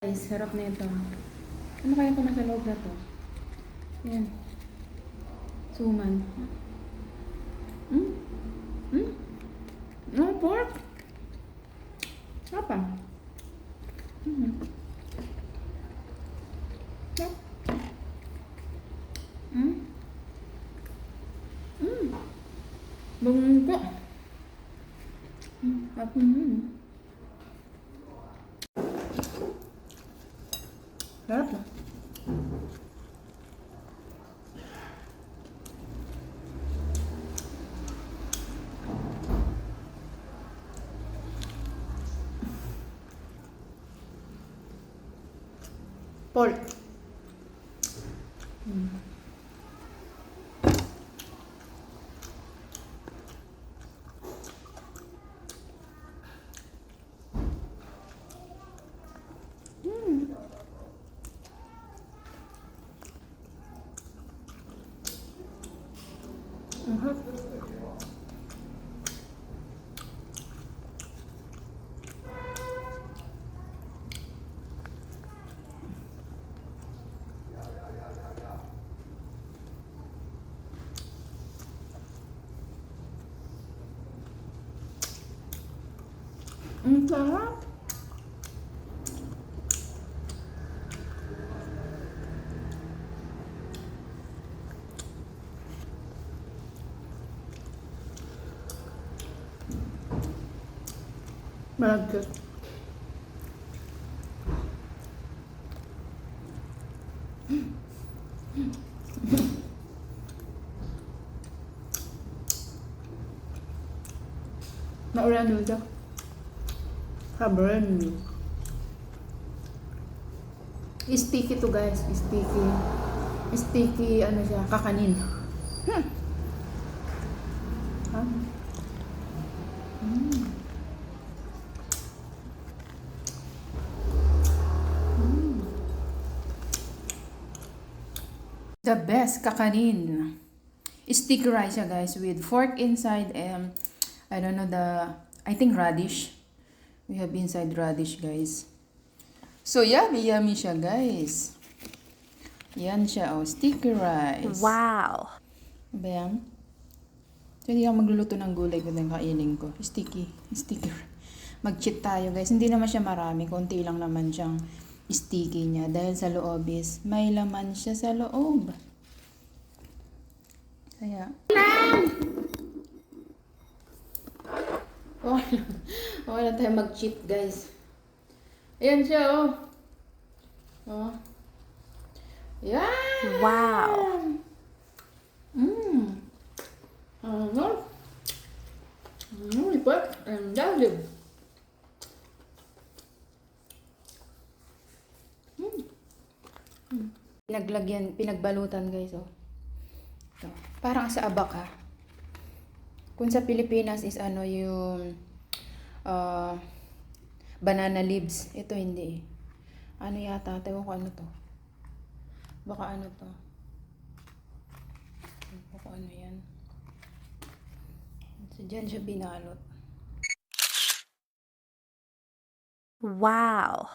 Guys, sarap na ito. Ano kaya ito nasa loob na to? Yan. Suman. No pork. Sarap ah. Sarap. Bungko. Sarap. Sarap na. Pork. Ang sarap. Malagkit. Maulan dito. Sabran. Sticky to guys. Sticky. Sticky ano siya. Kakanin. The best kakanin. Sticky rice siya guys with fork inside and I don't know I think radish. We have inside radish guys. So yummy siya guys. Yan siya sticky rice. Wow. Ba yan? So hindi ako magluluto ng gulay kung kainin ko. Sticky. Mag-cheat tayo guys. Hindi naman siya marami. Konti lang naman siyang sticky niya. Dahil sa loob is may laman siya sa loob. Kaya. Okay na tayo mag-cheat guys. Ayan siya oh. Oh. Yan. Wow. Lipat and lalim. Pinagbalutan guys oh. Ito. Parang sa abak ha. Kung sa Pilipinas is ano yung banana leaves. Ito hindi. Ano yata? Tayo ko ano to. Baka ano to. Baka ano yan. So dyan siya binalot. Wow.